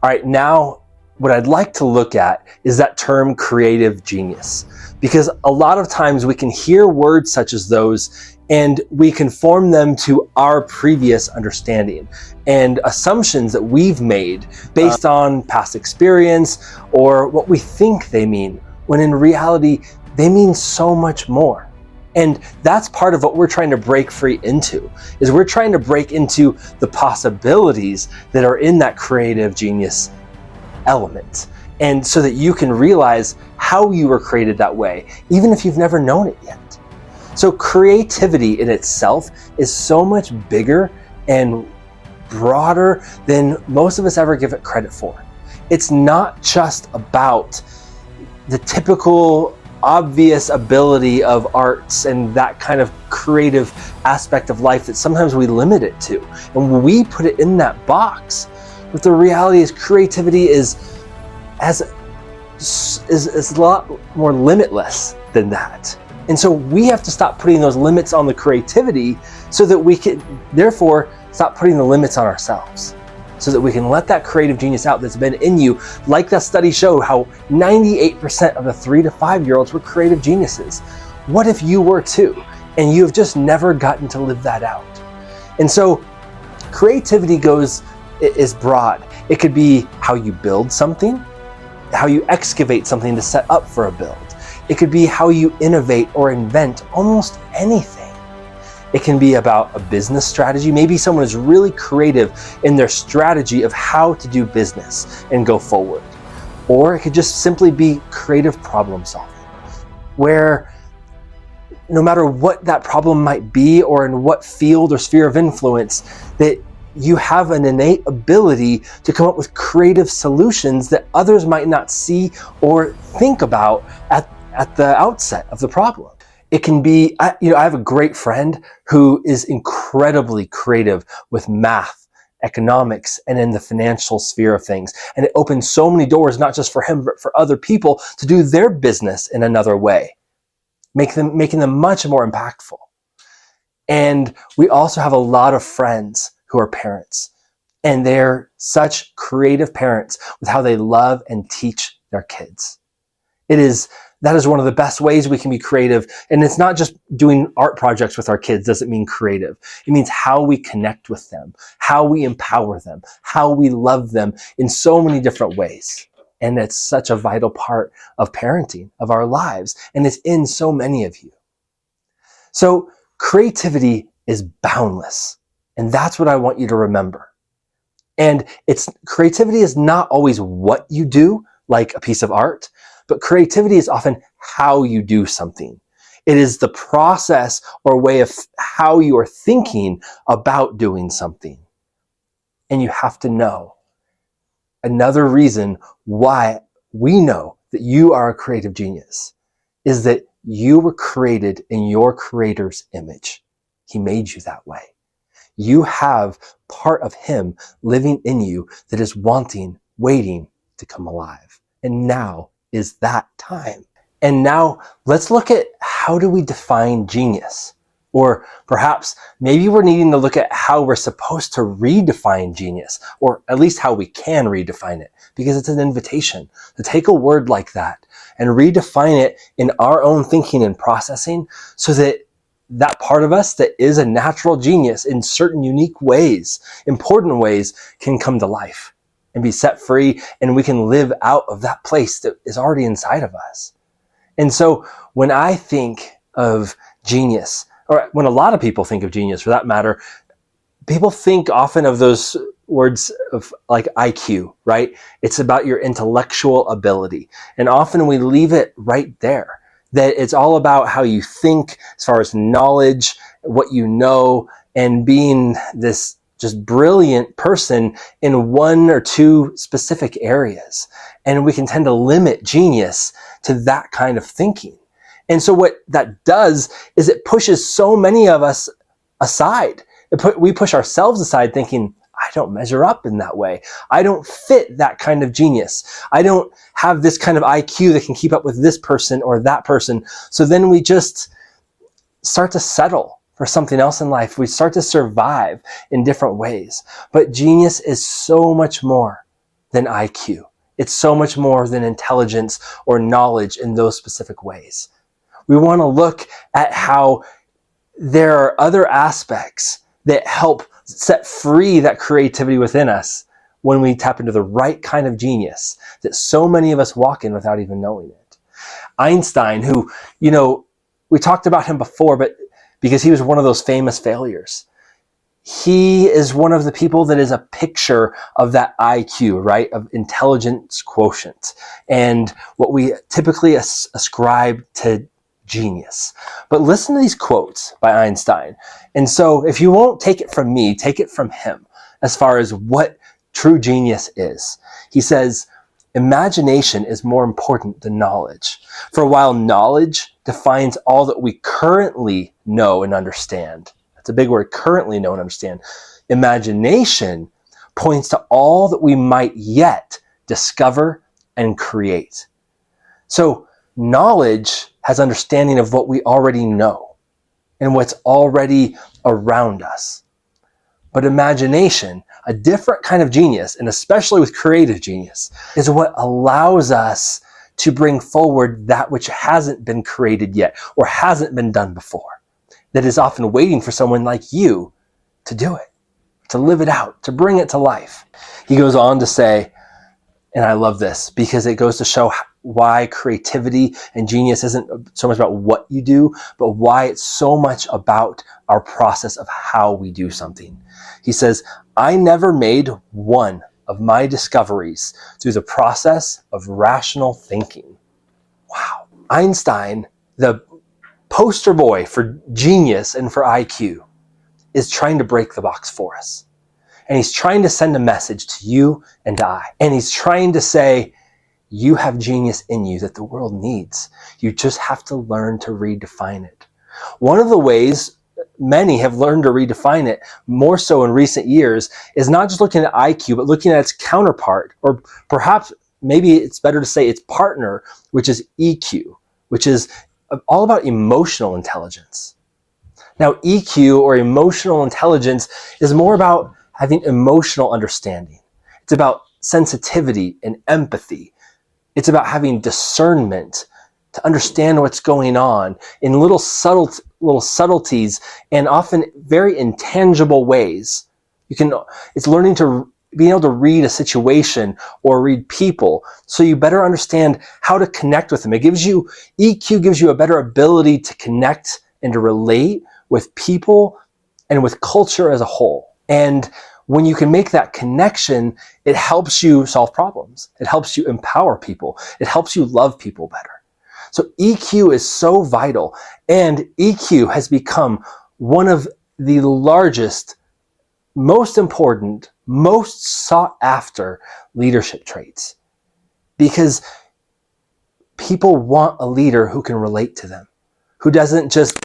All right, now what I'd like to look at is that term creative genius, because a lot of times we can hear words such as those and we conform them to our previous understanding and assumptions that we've made based on past experience or what we think they mean, when in reality, they mean so much more. And that's part of what we're trying to break free into, is we're trying to break into the possibilities that are in that creative genius element. And so that you can realize how you were created that way, even if you've never known it yet. So creativity in itself is so much bigger and broader than most of us ever give it credit for. It's not just about the typical obvious ability of arts and that kind of creative aspect of life that sometimes we limit it to. And we put it in that box. But the reality is creativity is a lot more limitless than that. And so we have to stop putting those limits on the creativity so that we can therefore stop putting the limits on ourselves, so that we can let that creative genius out that's been in you. Like that study showed, how 98% of the 3 to 5-year-olds were creative geniuses. What if you were too, and you have just never gotten to live that out? And so creativity is broad. It could be how you build something, how you excavate something to set up for a build. It could be how you innovate or invent almost anything. It can be about a business strategy. Maybe someone is really creative in their strategy of how to do business and go forward. Or it could just simply be creative problem solving, where no matter what that problem might be or in what field or sphere of influence, that you have an innate ability to come up with creative solutions that others might not see or think about at the outset of the problem. It can be, I have a great friend who is incredibly creative with math, economics, and in the financial sphere of things. And it opens so many doors, not just for him, but for other people to do their business in another way, making them much more impactful. And we also have a lot of friends who are parents, and they're such creative parents with how they love and teach their kids. That is one of the best ways we can be creative. And it's not just doing art projects with our kids doesn't mean creative. It means how we connect with them, how we empower them, how we love them in so many different ways. And it's such a vital part of parenting, of our lives. And it's in so many of you. So creativity is boundless. And that's what I want you to remember. And creativity is not always what you do, like a piece of art, but creativity is often how you do something. It is the process or way of how you are thinking about doing something. And you have to know another reason why we know that you are a creative genius is that you were created in your Creator's image. He made you that way. You have part of Him living in you that is waiting to come alive. And now is that time. And now let's look at, how do we define genius? Or perhaps maybe we're needing to look at how we're supposed to redefine genius, or at least how we can redefine it, because it's an invitation to take a word like that and redefine it in our own thinking and processing, so that that part of us that is a natural genius in certain unique ways, important ways, can come to life and be set free, and we can live out of that place that is already inside of us. And so when I think of genius, or when a lot of people think of genius for that matter, people think often of those words of like IQ, right? It's about your intellectual ability. And often we leave it right there, that it's all about how you think as far as knowledge, what you know, and being this just brilliant person in one or two specific areas. And we can tend to limit genius to that kind of thinking. And so what that does is it pushes so many of us aside. We push ourselves aside thinking, I don't measure up in that way. I don't fit that kind of genius. I don't have this kind of IQ that can keep up with this person or that person. So then we just start to settle for something else in life. We start to survive in different ways. But genius is so much more than IQ. It's so much more than intelligence or knowledge in those specific ways. We want to look at how there are other aspects that help set free that creativity within us when we tap into the right kind of genius that so many of us walk in without even knowing it. Einstein, who, we talked about him before, but because he was one of those famous failures. He is one of the people that is a picture of that IQ, right? Of intelligence quotient and what we typically ascribe to genius. But listen to these quotes by Einstein. And so if you won't take it from me, take it from him as far as what true genius is. He says, imagination is more important than knowledge. For while knowledge defines all that we currently know and understand, that's a big word, currently know and understand, imagination points to all that we might yet discover and create. So knowledge has understanding of what we already know and what's already around us. But imagination, a different kind of genius, and especially with creative genius, is what allows us to bring forward that which hasn't been created yet or hasn't been done before, that is often waiting for someone like you to do it, to live it out, to bring it to life. He goes on to say, and I love this because it goes to show why creativity and genius isn't so much about what you do, but why it's so much about our process of how we do something. He says, I never made one of my discoveries through the process of rational thinking. Wow. Einstein, the poster boy for genius and for IQ, is trying to break the box for us. And he's trying to send a message to you and to I. And he's trying to say, you have genius in you that the world needs. You just have to learn to redefine it. One of the ways many have learned to redefine it, more so in recent years, is not just looking at IQ, but looking at its counterpart, or perhaps maybe it's better to say its partner, which is EQ, which is all about emotional intelligence. Now, EQ, or emotional intelligence, is more about having emotional understanding. It's about sensitivity and empathy. It's about having discernment to understand what's going on in little subtleties and often very intangible ways. It's learning to being able to read a situation or read people so you better understand how to connect with them. EQ gives you a better ability to connect and to relate with people and with culture as a whole. And when you can make that connection, it helps you solve problems. It helps you empower people. It helps you love people better. So EQ is so vital, and EQ has become one of the largest, most important, most sought after leadership traits, because people want a leader who can relate to them, who doesn't just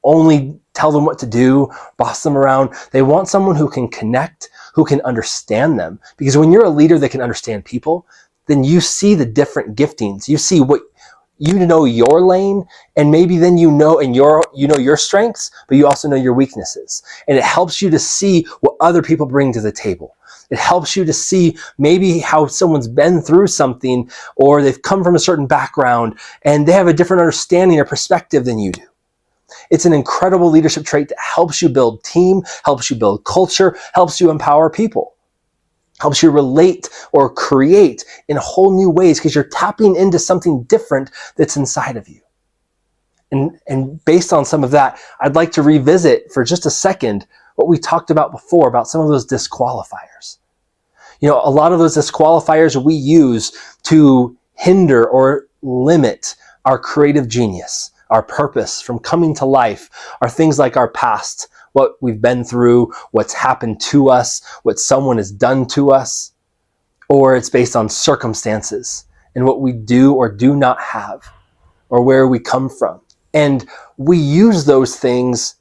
only tell them what to do, boss them around. They want someone who can connect, who can understand them. Because when you're a leader that can understand people, then you see the different giftings. You see what you know your lane, and maybe then you know your strengths, but you also know your weaknesses. And it helps you to see what other people bring to the table. It helps you to see maybe how someone's been through something, or they've come from a certain background and they have a different understanding or perspective than you do. It's an incredible leadership trait that helps you build team, helps you build culture, helps you empower people, helps you relate or create in whole new ways because you're tapping into something different that's inside of you. And based on some of that, I'd like to revisit for just a second what we talked about before about some of those disqualifiers. A lot of those disqualifiers we use to hinder or limit our creative genius, our purpose from coming to life, are things like our past, what we've been through, what's happened to us, what someone has done to us, or it's based on circumstances and what we do or do not have, or where we come from. And we use those things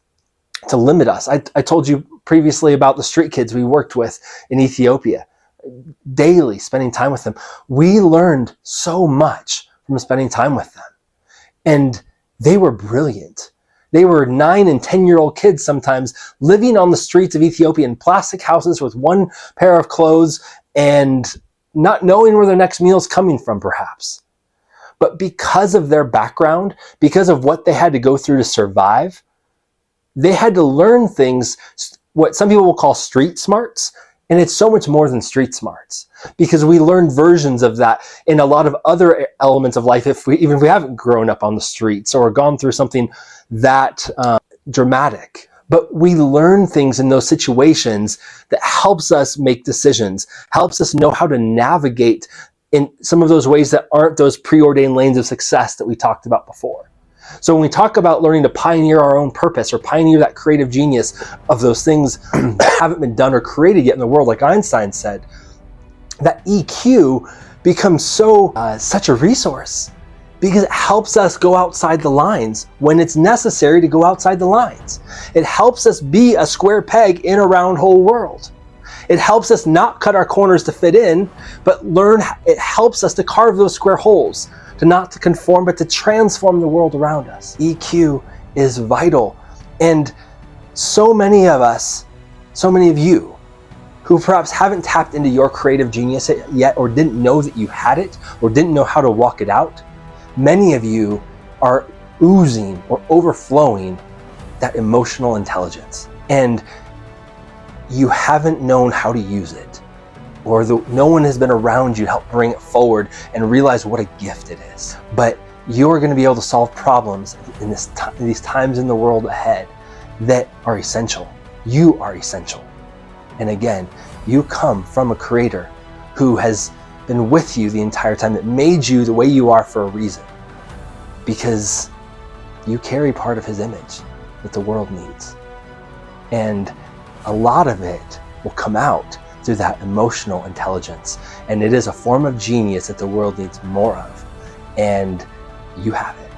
to limit us. I told you previously about the street kids we worked with in Ethiopia, daily spending time with them. We learned so much from spending time with them. And they were brilliant. They were 9 and 10-year-old kids sometimes living on the streets of Ethiopia in plastic houses with one pair of clothes and not knowing where their next meal is coming from, perhaps. But because of their background, because of what they had to go through to survive, they had to learn things, what some people will call street smarts. And it's so much more than street smarts, because we learn versions of that in a lot of other elements of life, even if we haven't grown up on the streets or gone through something that dramatic. But we learn things in those situations that helps us make decisions, helps us know how to navigate in some of those ways that aren't those preordained lanes of success that we talked about before. So when we talk about learning to pioneer our own purpose or pioneer that creative genius of those things that haven't been done or created yet in the world, like Einstein said, that EQ becomes such a resource, because it helps us go outside the lines when it's necessary to go outside the lines. It helps us be a square peg in a round hole world. It helps us not cut our corners to fit in, but it helps us to carve those square holes, not to conform, but to transform the world around us. EQ is vital. And so many of us, so many of you, who perhaps haven't tapped into your creative genius yet, or didn't know that you had it, or didn't know how to walk it out, many of you are oozing or overflowing that emotional intelligence. And you haven't known how to use it, or no one has been around you to help bring it forward and realize what a gift it is. But you're going to be able to solve problems in these times in the world ahead that are essential. You are essential. And again, you come from a creator who has been with you the entire time, that made you the way you are for a reason, because you carry part of his image that the world needs. And a lot of it will come out through that emotional intelligence. And it is a form of genius that the world needs more of. And you have it.